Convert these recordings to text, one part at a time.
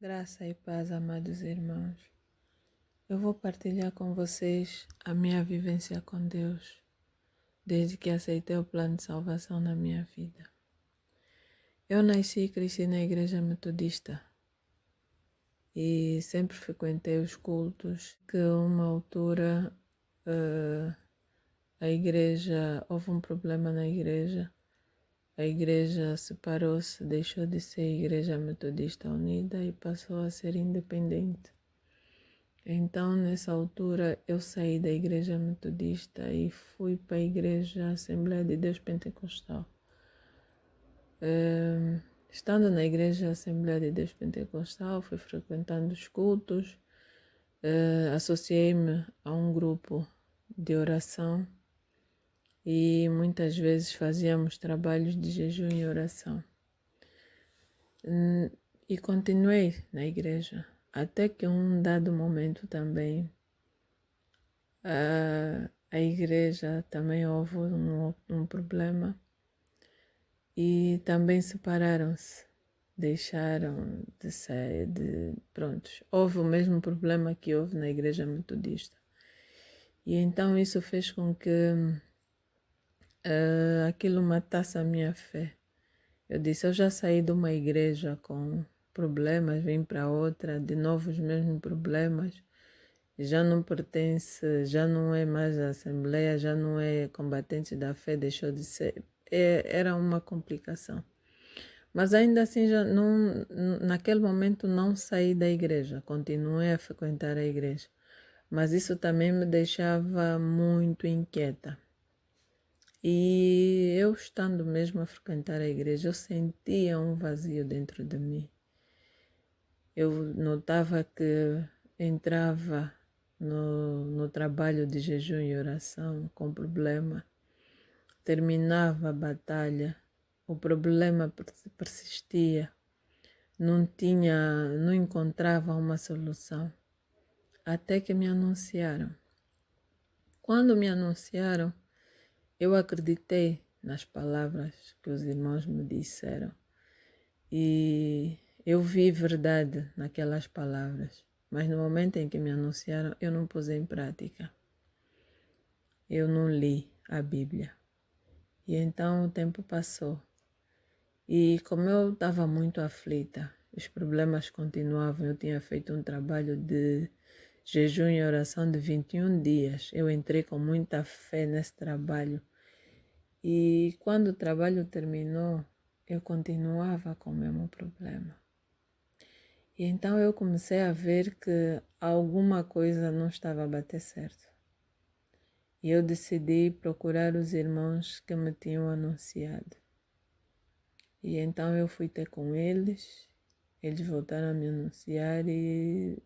Graça e paz, amados irmãos. Eu vou partilhar com vocês a minha vivência com Deus, desde que aceitei o plano de salvação na minha vida. Eu nasci e cresci na igreja metodista e sempre frequentei os cultos, que a uma altura houve um problema na igreja. A igreja separou-se, deixou de ser Igreja Metodista Unida e passou a ser independente. Então, nessa altura, eu saí da Igreja Metodista e fui para a Igreja Assembleia de Deus Pentecostal. Estando na Igreja Assembleia de Deus Pentecostal, fui frequentando os cultos, associei-me a um grupo de oração e muitas vezes fazíamos trabalhos de jejum e oração. E continuei na igreja, até que um dado momento também a igreja também houve um problema e também separaram-se, deixaram de ser, prontos. Houve o mesmo problema que houve na igreja metodista. E então isso fez com que aquilo matasse a minha fé. Eu disse, eu já saí de uma igreja com problemas, vim para outra, de novo os mesmos problemas, já não pertence, já não é mais a Assembleia, já não é combatente da fé, deixou de ser. Era uma complicação. Mas ainda assim, naquele momento não saí da igreja, continuei a frequentar a igreja. Mas isso também me deixava muito inquieta. E eu estando mesmo a frequentar a igreja, eu sentia um vazio dentro de mim. Eu notava que entrava no trabalho de jejum e oração com problema, terminava a batalha, o problema persistia, não encontrava uma solução, até que me anunciaram. Quando me anunciaram, eu acreditei nas palavras que os irmãos me disseram e eu vi verdade naquelas palavras, mas no momento em que me anunciaram, eu não pus em prática. Eu não li a Bíblia. E então o tempo passou. E como eu estava muito aflita, os problemas continuavam. Eu tinha feito um trabalho de jejum e oração de 21 dias. Eu entrei com muita fé nesse trabalho. E quando o trabalho terminou, eu continuava com o mesmo problema. E então eu comecei a ver que alguma coisa não estava a bater certo. E eu decidi procurar os irmãos que me tinham anunciado. E então eu fui ter com eles voltaram a me anunciar e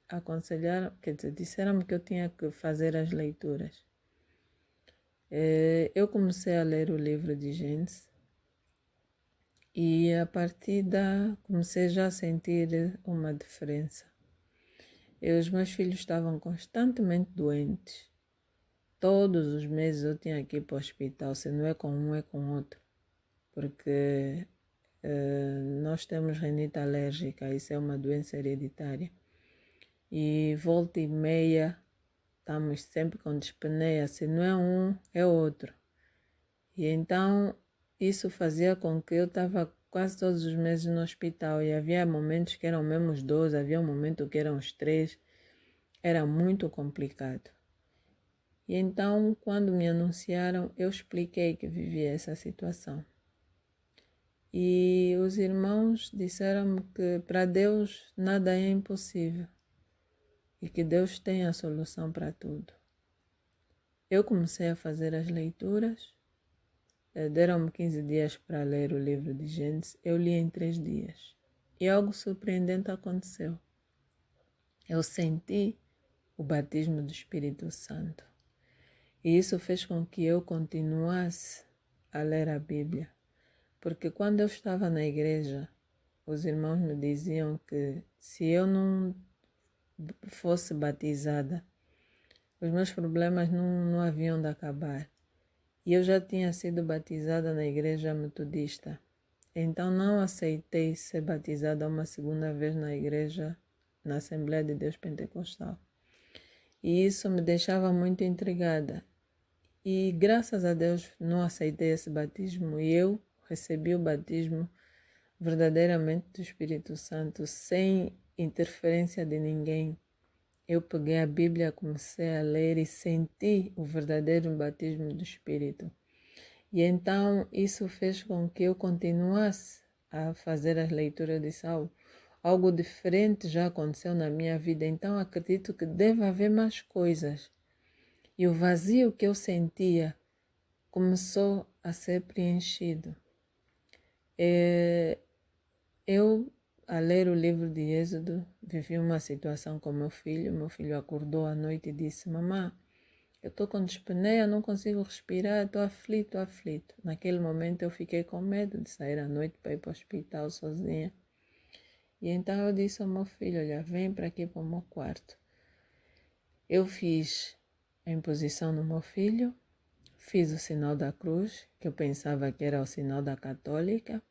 aconselharam, disseram-me que eu tinha que fazer as leituras. Eu comecei a ler o livro de Gênesis e a partir comecei já a sentir uma diferença. Os meus filhos estavam constantemente doentes. Todos os meses eu tinha que ir para o hospital, se não é com um, é com outro. Porque nós temos rinite alérgica, isso é uma doença hereditária. E volta e meia, estamos sempre com dispneia, se não é um, é outro. E então, isso fazia com que eu estava quase todos os meses no hospital. E havia momentos que eram mesmo os 12, havia um momento que eram os 3. Era muito complicado. E então, quando me anunciaram, eu expliquei que vivia essa situação. E os irmãos disseram-me que para Deus nada é impossível e que Deus tem a solução para tudo. Eu comecei a fazer as leituras, deram-me 15 dias para ler o livro de Gênesis, eu li em 3 dias. E algo surpreendente aconteceu. Eu senti o batismo do Espírito Santo. E isso fez com que eu continuasse a ler a Bíblia. Porque quando eu estava na igreja, os irmãos me diziam que se eu não fosse batizada, os meus problemas não haviam de acabar. E eu já tinha sido batizada na igreja metodista. Então não aceitei ser batizada uma segunda vez na igreja, na Assembleia de Deus Pentecostal. E isso me deixava muito intrigada. E graças a Deus não aceitei esse batismo e eu recebi o batismo verdadeiramente do Espírito Santo, sem interferência de ninguém. Eu peguei a Bíblia, comecei a ler e senti o verdadeiro batismo do Espírito. E então isso fez com que eu continuasse a fazer as leituras de Saulo. Algo diferente já aconteceu na minha vida, então acredito que deve haver mais coisas. E o vazio que eu sentia começou a ser preenchido. Eu, a ler o livro de Êxodo, vivi uma situação com meu filho. Meu filho acordou à noite e disse: Mamãe, eu estou com dispneia, não consigo respirar, estou aflito, aflito. Naquele momento eu fiquei com medo de sair à noite para ir para o hospital sozinha. E então eu disse ao meu filho: olha, vem para aqui para o meu quarto. Eu fiz a imposição no meu filho, fiz o sinal da cruz, que eu pensava que era o sinal da católica,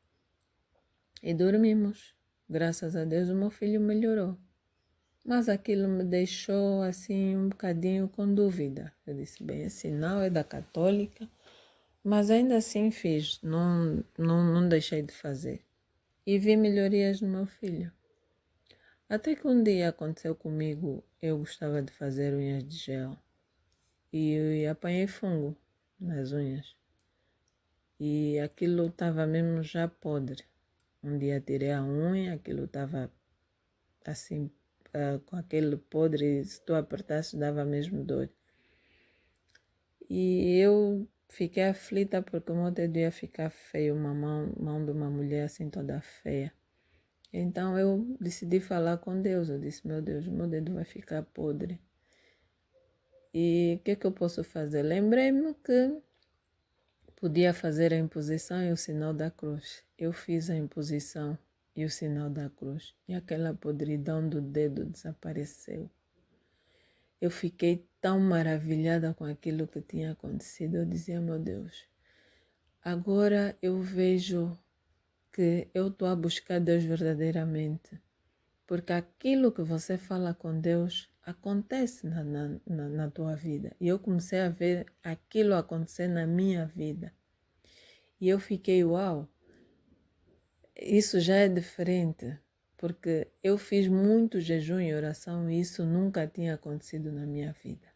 e dormimos. Graças a Deus o meu filho melhorou. Mas aquilo me deixou assim um bocadinho com dúvida. Eu disse, bem, esse sinal é da católica, mas ainda assim fiz, não deixei de fazer. E vi melhorias no meu filho. Até que um dia aconteceu comigo, eu gostava de fazer unhas de gel. E apanhei fungo nas unhas. E aquilo estava mesmo já podre. Um dia tirei a unha, aquilo estava assim, com aquele podre, se tu apertasse dava mesmo dor. E eu fiquei aflita porque o meu dedo ia ficar feio, uma mão de uma mulher assim toda feia. Então eu decidi falar com Deus, eu disse, meu Deus, meu dedo vai ficar podre. E o que eu posso fazer? Lembrei-me que podia fazer a imposição e o sinal da cruz. Eu fiz a imposição e o sinal da cruz. E aquela podridão do dedo desapareceu. Eu fiquei tão maravilhada com aquilo que tinha acontecido. Eu dizia, meu Deus, agora eu vejo que eu estou a buscar Deus verdadeiramente. Porque aquilo que você fala com Deus acontece na tua vida. E eu comecei a ver aquilo acontecer na minha vida. E eu fiquei, uau, isso já é diferente, porque eu fiz muito jejum e oração e isso nunca tinha acontecido na minha vida.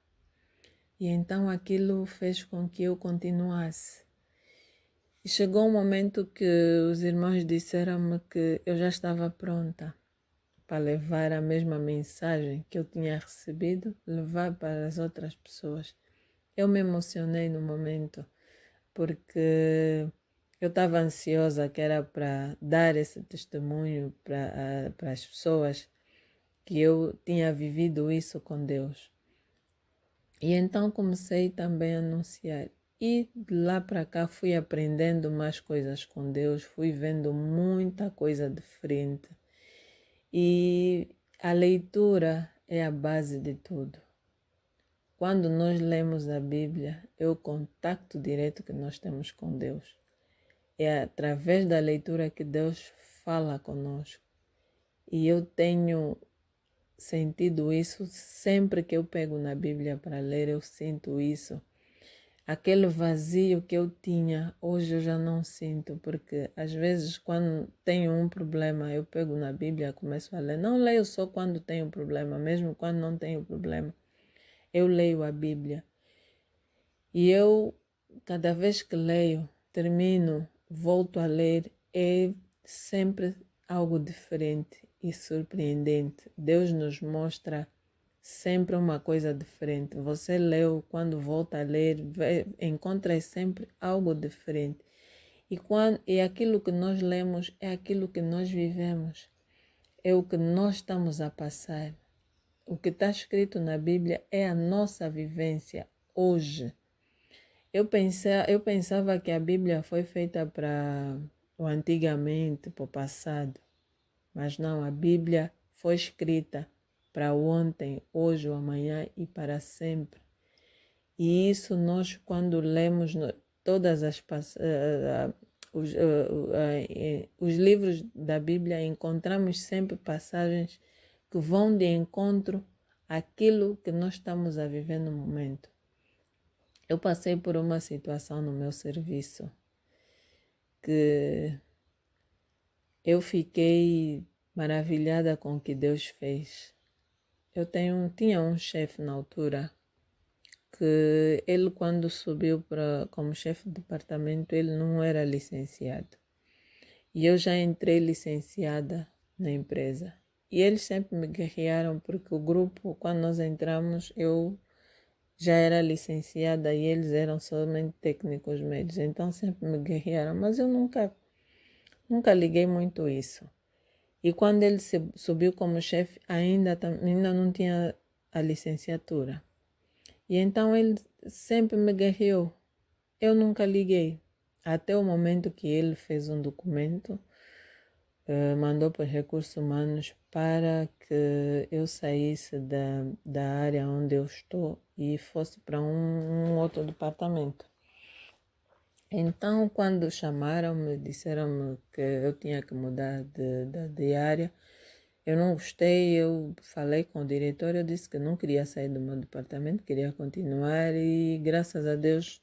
E então aquilo fez com que eu continuasse. E chegou um momento que os irmãos disseram-me que eu já estava pronta para levar a mesma mensagem que eu tinha recebido, levar para as outras pessoas. Eu me emocionei no momento, porque eu estava ansiosa, que era para dar esse testemunho para as pessoas, que eu tinha vivido isso com Deus. E então comecei também a anunciar. E de lá para cá fui aprendendo mais coisas com Deus, fui vendo muita coisa diferente. E a leitura é a base de tudo. Quando nós lemos a Bíblia, é o contato direto que nós temos com Deus. É através da leitura que Deus fala conosco. E eu tenho sentido isso sempre que eu pego na Bíblia para ler, eu sinto isso. Aquele vazio que eu tinha, hoje eu já não sinto, porque às vezes quando tenho um problema, eu pego na Bíblia, começo a ler. Não leio só quando tenho problema, mesmo quando não tenho problema. Eu leio a Bíblia. E eu, cada vez que leio, termino, volto a ler, é sempre algo diferente e surpreendente. Deus nos mostra sempre uma coisa diferente. Você leu, quando volta a ler, encontra sempre algo diferente. E aquilo que nós lemos é aquilo que nós vivemos. É o que nós estamos a passar. O que está escrito na Bíblia é a nossa vivência hoje. Eu pensava que a Bíblia foi feita para o antigamente, para o passado. Mas não, a Bíblia foi escrita para ontem, hoje, ou amanhã e para sempre. E isso nós, quando lemos todas os livros da Bíblia, encontramos sempre passagens que vão de encontro àquilo que nós estamos a viver no momento. Eu passei por uma situação no meu serviço que eu fiquei maravilhada com o que Deus fez. Eu tinha um chefe na altura que ele, quando subiu como chefe de departamento, ele não era licenciado. E eu já entrei licenciada na empresa. E eles sempre me guerrearam porque o grupo, quando nós entramos, eu já era licenciada e eles eram somente técnicos médios. Então sempre me guerrearam, mas eu nunca liguei muito isso. E quando ele subiu como chefe, ainda não tinha a licenciatura. E então ele sempre me guerreou. Eu nunca liguei. Até o momento que ele fez um documento, mandou para os recursos humanos para que eu saísse da área onde eu estou e fosse para um outro departamento. Então, quando chamaram-me, disseram-me que eu tinha que mudar de área. Eu não gostei, eu falei com o diretor, eu disse que não queria sair do meu departamento, queria continuar e graças a Deus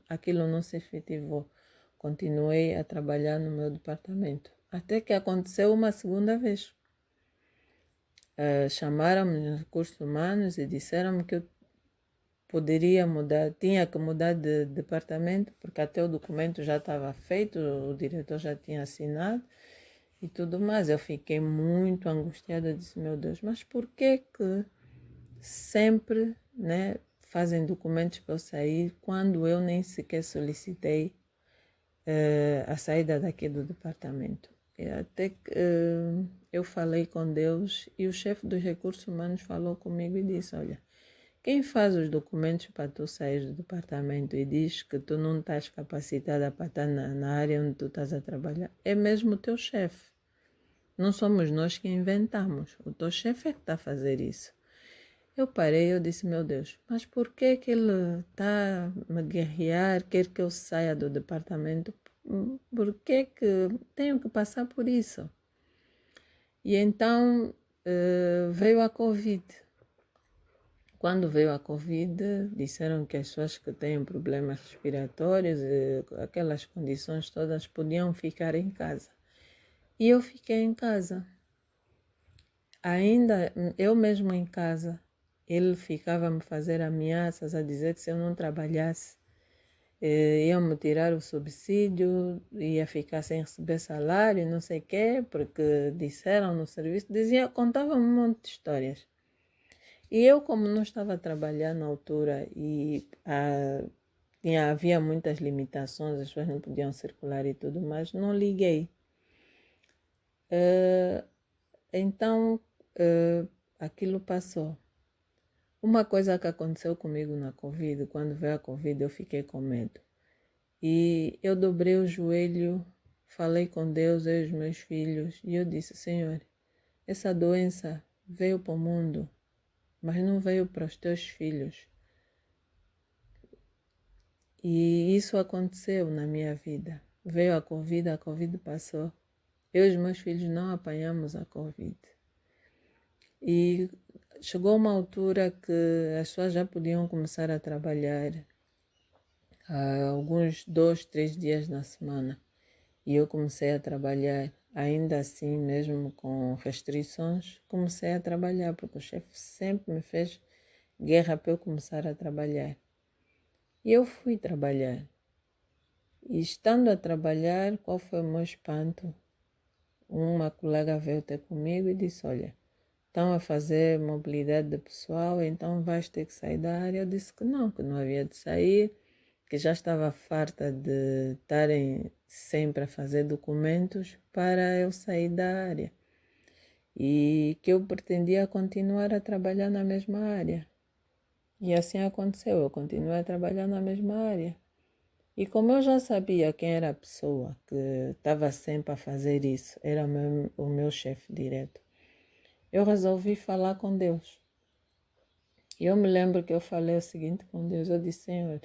aquilo não se efetivou. Continuei a trabalhar no meu departamento. Até que aconteceu uma segunda vez. Chamaram-me nos recursos humanos e disseram-me que eu poderia mudar, tinha que mudar de departamento, porque até o documento já estava feito, o diretor já tinha assinado e tudo mais. Eu fiquei muito angustiada, disse, meu Deus, mas por que sempre, né, fazem documentos para eu sair quando eu nem sequer solicitei a saída daqui do departamento? E até que eu falei com Deus e o chefe dos recursos humanos falou comigo e disse, olha, quem faz os documentos para tu sair do departamento e diz que tu não estás capacitada para estar na área onde tu estás a trabalhar é mesmo o teu chefe. Não somos nós que inventamos. O teu chefe é que está a fazer isso. Eu parei, eu disse, meu Deus, mas por que ele está a me guerrear, quer que eu saia do departamento? Por que tenho que passar por isso? E então veio a Covid. Quando veio a Covid, disseram que as pessoas que têm problemas respiratórios, aquelas condições todas, podiam ficar em casa. E eu fiquei em casa. Ainda, eu mesmo em casa, ele ficava a me fazer ameaças, a dizer que se eu não trabalhasse, iam me tirar o subsídio, ia ficar sem receber salário, não sei o quê, porque disseram no serviço, contavam um monte de histórias. E eu, como não estava a trabalhar na altura e havia muitas limitações, as pessoas não podiam circular e tudo mais, não liguei. Então, aquilo passou. Uma coisa que aconteceu comigo na Covid, quando veio a Covid, eu fiquei com medo. E eu dobrei o joelho, falei com Deus, eu e os meus filhos, e eu disse, Senhor, essa doença veio para o mundo, mas não veio para os teus filhos. E isso aconteceu na minha vida. Veio a Covid passou. Eu e os meus filhos não apanhamos a Covid. E chegou uma altura que as pessoas já podiam começar a trabalhar alguns 2, 3 dias na semana. E eu comecei a trabalhar, ainda assim, mesmo com restrições, comecei a trabalhar, porque o chefe sempre me fez guerra para eu começar a trabalhar. E eu fui trabalhar. E estando a trabalhar, qual foi o meu espanto? Uma colega veio ter comigo e disse, olha, estão a fazer mobilidade de pessoal, então vais ter que sair da área. Eu disse que não havia de sair, que já estava farta de estarem sempre a fazer documentos para eu sair da área. E que eu pretendia continuar a trabalhar na mesma área. E assim aconteceu, eu continuei a trabalhar na mesma área. E como eu já sabia quem era a pessoa que estava sempre a fazer isso, era o meu chefe direto, eu resolvi falar com Deus. E eu me lembro que eu falei o seguinte com Deus, eu disse, Senhor,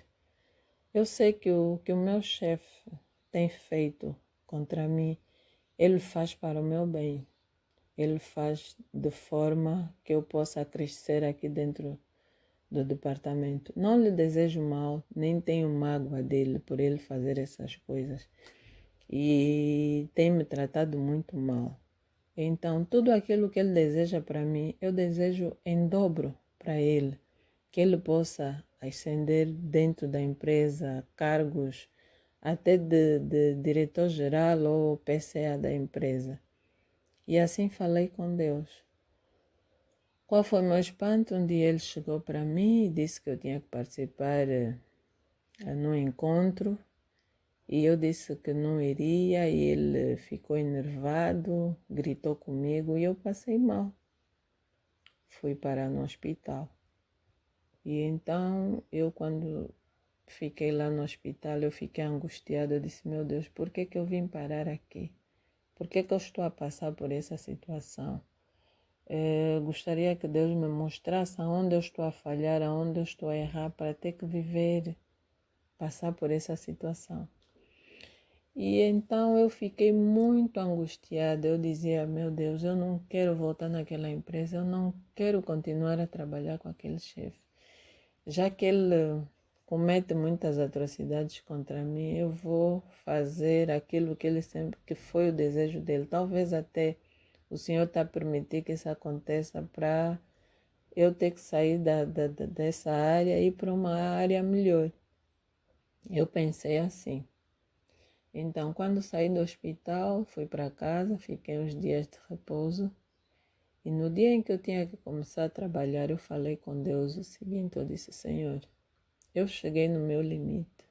eu sei que o meu chefe tem feito contra mim, Ele faz para o meu bem. Ele faz de forma que eu possa crescer aqui dentro do departamento. Não lhe desejo mal, nem tenho mágoa dele por ele fazer essas coisas. E tem me tratado muito mal. Então, tudo aquilo que ele deseja para mim, eu desejo em dobro para ele. Que ele possa ascender dentro da empresa, cargos até de diretor-geral ou PCA da empresa. E assim falei com Deus. Qual foi o meu espanto? Um dia ele chegou para mim e disse que eu tinha que participar no encontro. E eu disse que não iria e ele ficou enervado, gritou comigo e eu passei mal. Fui parar no hospital. E então eu quando fiquei lá no hospital, eu fiquei angustiada. Eu disse, meu Deus, por que que eu vim parar aqui? Por que que eu estou a passar por essa situação? Gostaria que Deus me mostrasse aonde eu estou a falhar, aonde eu estou a errar, para ter que viver, passar por essa situação. E então eu fiquei muito angustiada. Eu dizia, meu Deus, eu não quero voltar naquela empresa, eu não quero continuar a trabalhar com aquele chefe. Já que ele comete muitas atrocidades contra mim, eu vou fazer aquilo que ele sempre, que foi o desejo dele. Talvez até o Senhor está a permitir que isso aconteça para eu ter que sair dessa área e ir para uma área melhor. Eu pensei assim. Então, quando saí do hospital, fui para casa, fiquei uns dias de repouso. E no dia em que eu tinha que começar a trabalhar, eu falei com Deus o seguinte, eu disse, Senhor, eu cheguei no meu limite.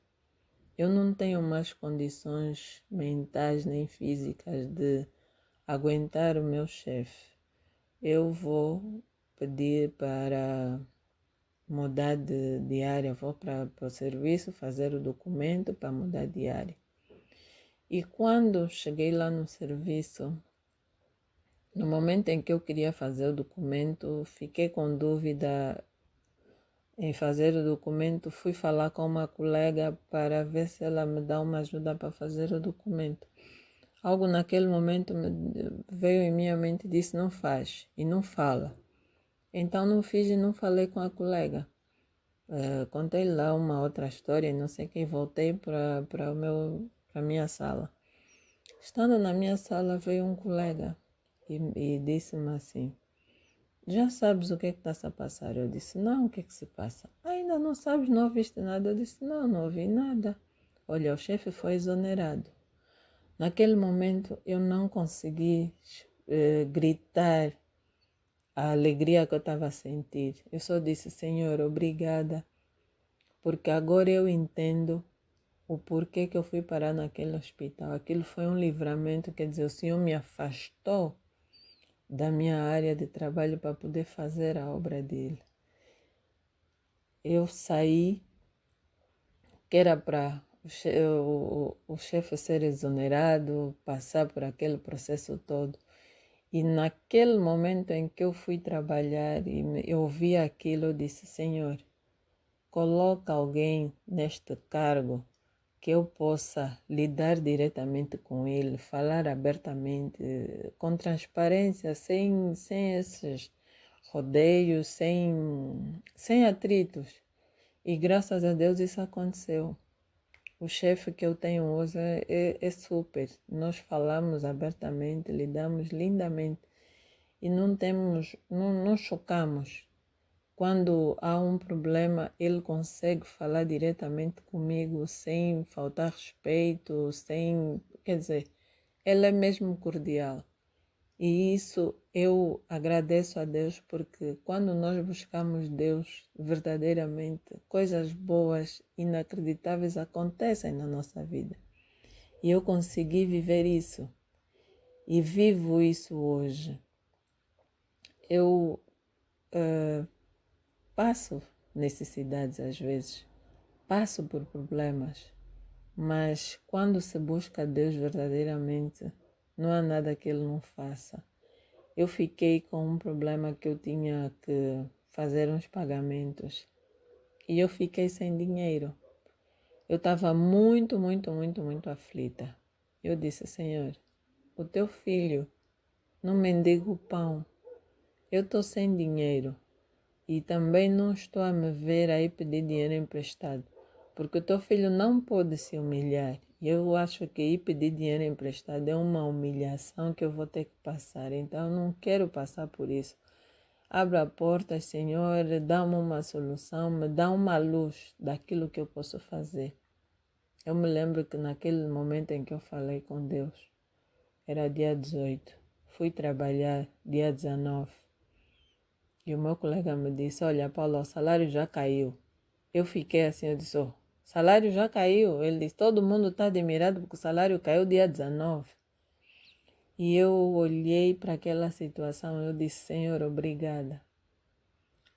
Eu não tenho mais condições mentais nem físicas de aguentar o meu chefe. Eu vou pedir para mudar de área, vou para o serviço fazer o documento para mudar de área. E quando cheguei lá no serviço, no momento em que eu queria fazer o documento, fiquei com dúvida em fazer o documento, fui falar com uma colega para ver se ela me dá uma ajuda para fazer o documento. Algo naquele momento veio em minha mente e disse, não faz e não fala. Então não fiz e não falei com a colega. Contei lá uma outra história, não sei quem, voltei para a minha sala. Estando na minha sala, veio um colega e disse-me assim, já sabes o que é que está a passar? Eu disse, não, o que é que se passa? Ainda não sabes, não ouviste nada? Eu disse, não, não ouvi nada. Olha, o chefe foi exonerado. Naquele momento, eu não consegui gritar a alegria que eu estava a sentir. Eu só disse, Senhor, obrigada, porque agora eu entendo o porquê que eu fui parar naquele hospital. Aquilo foi um livramento, quer dizer, o Senhor me afastou da minha área de trabalho para poder fazer a obra dele. Eu saí, que era para o chefe ser exonerado, passar por aquele processo todo. E naquele momento em que eu fui trabalhar e eu ouvi aquilo, eu disse, Senhor, coloca alguém neste cargo que eu possa lidar diretamente com ele, falar abertamente, com transparência, sem esses rodeios, sem atritos. E graças a Deus isso aconteceu. O chefe que eu tenho hoje é super. Nós falamos abertamente, lidamos lindamente e não chocamos. Quando há um problema, ele consegue falar diretamente comigo sem faltar respeito, quer dizer, ele é mesmo cordial. E isso eu agradeço a Deus porque quando nós buscamos Deus verdadeiramente, coisas boas, inacreditáveis acontecem na nossa vida. E eu consegui viver isso e vivo isso hoje. Eu passo necessidades às vezes, passo por problemas, mas quando se busca Deus verdadeiramente, não há nada que Ele não faça. Eu fiquei com um problema que eu tinha que fazer uns pagamentos e eu fiquei sem dinheiro. Eu estava muito, muito, muito, muito aflita. Eu disse, Senhor, o teu filho não mendiga o pão. Eu estou sem dinheiro e também não estou a me ver aí pedir dinheiro emprestado, porque o teu filho não pode se humilhar. E eu acho que ir pedir dinheiro emprestado é uma humilhação que eu vou ter que passar, então eu não quero passar por isso. Abra a porta, Senhor, dá-me uma solução, me dá uma luz daquilo que eu posso fazer. Eu me lembro que naquele momento em que eu falei com Deus, era dia 18, fui trabalhar dia 19. E o meu colega me disse, olha, Paulo, o salário já caiu. Eu fiquei assim, eu disse, oh, salário já caiu. Ele disse, todo mundo está admirado porque o salário caiu dia 19. E eu olhei para aquela situação, eu disse, Senhor, obrigada.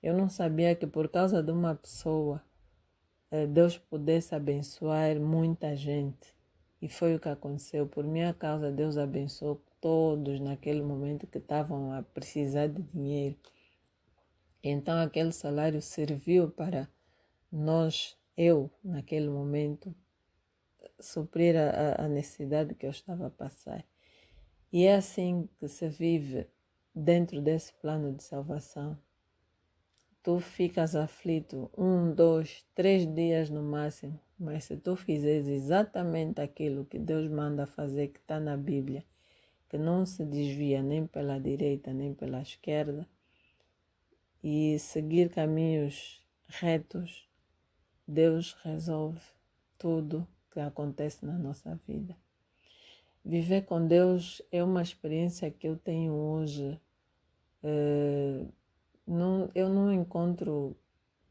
Eu não sabia que por causa de uma pessoa, Deus pudesse abençoar muita gente. E foi o que aconteceu. Por minha causa, Deus abençoou todos naquele momento que estavam a precisar de dinheiro. Então aquele salário serviu para eu, naquele momento, suprir a necessidade que eu estava a passar. E é assim que se vive dentro desse plano de salvação. Tu ficas aflito 1, 2, 3 dias no máximo, mas se tu fizeres exatamente aquilo que Deus manda fazer, que está na Bíblia, que não se desvia nem pela direita nem pela esquerda, e seguir caminhos retos, Deus resolve tudo que acontece na nossa vida. Viver com Deus é uma experiência que eu tenho hoje. Eu não encontro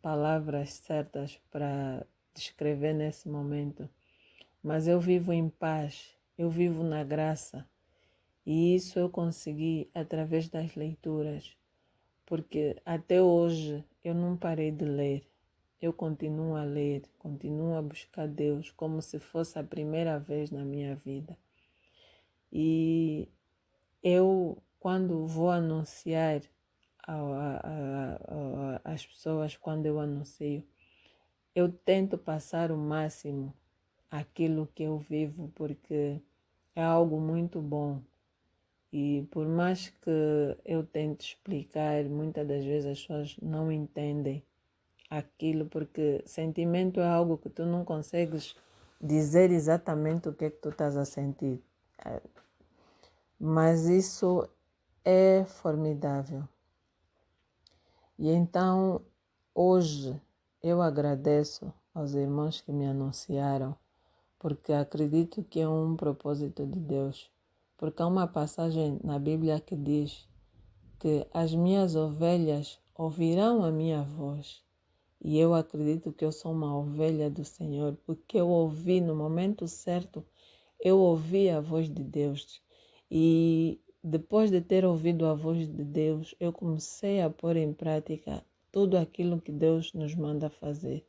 palavras certas para descrever nesse momento, mas eu vivo em paz, eu vivo na graça. E isso eu consegui através das leituras, porque até hoje eu não parei de ler. Eu continuo a ler, continuo a buscar Deus como se fosse a primeira vez na minha vida. E eu, quando vou anunciar às pessoas, quando eu anuncio, eu tento passar o máximo aquilo que eu vivo, porque é algo muito bom. E por mais que eu tente explicar, muitas das vezes as pessoas não entendem aquilo, porque sentimento é algo que tu não consegues dizer exatamente o que é que tu estás a sentir. Mas isso é formidável. E então, hoje, eu agradeço aos irmãos que me anunciaram, porque acredito que é um propósito de Deus. Porque há uma passagem na Bíblia que diz que as minhas ovelhas ouvirão a minha voz. E eu acredito que eu sou uma ovelha do Senhor, porque eu ouvi no momento certo, eu ouvi a voz de Deus. E depois de ter ouvido a voz de Deus, eu comecei a pôr em prática tudo aquilo que Deus nos manda fazer.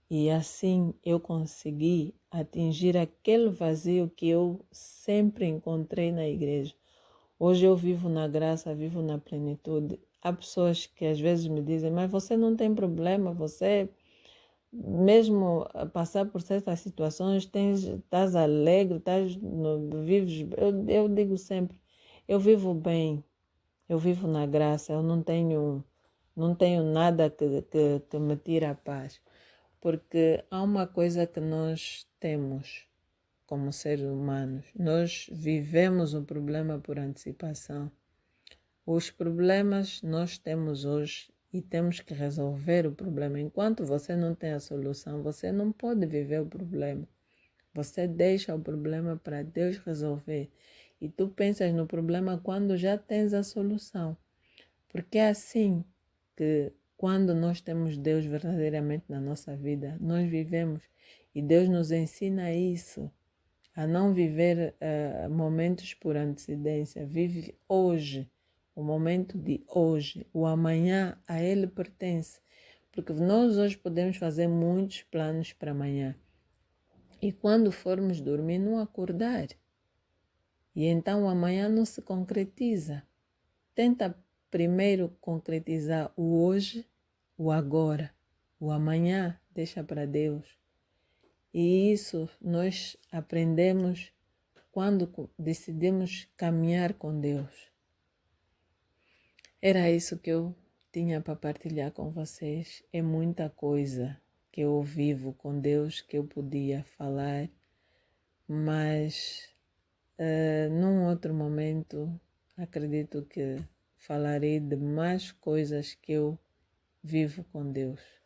E assim eu consegui atingir aquele vazio que eu sempre encontrei na igreja. Hoje eu vivo na graça, vivo na plenitude. Há pessoas que às vezes me dizem, mas você não tem problema, você mesmo a passar por certas situações, estás alegre, vives. Eu digo sempre, eu vivo bem, eu vivo na graça, eu não tenho nada que me tire a paz. Porque há uma coisa que nós temos como seres humanos, nós vivemos o problema por antecipação. Os problemas nós temos hoje e temos que resolver o problema. Enquanto você não tem a solução, você não pode viver o problema. Você deixa o problema para Deus resolver. E tu pensas no problema quando já tens a solução. Porque é assim que quando nós temos Deus verdadeiramente na nossa vida, nós vivemos. E Deus nos ensina isso, a não viver momentos por antecedência. Vive hoje, o momento de hoje. O amanhã a Ele pertence. Porque nós hoje podemos fazer muitos planos para amanhã. E quando formos dormir, não acordar. E então o amanhã não se concretiza. Tenta primeiro concretizar o hoje, o agora. O amanhã deixa para Deus. E isso nós aprendemos quando decidimos caminhar com Deus. Era isso que eu tinha para partilhar com vocês. É muita coisa que eu vivo com Deus que eu podia falar, mas num outro momento acredito que falarei de mais coisas que eu vivo com Deus.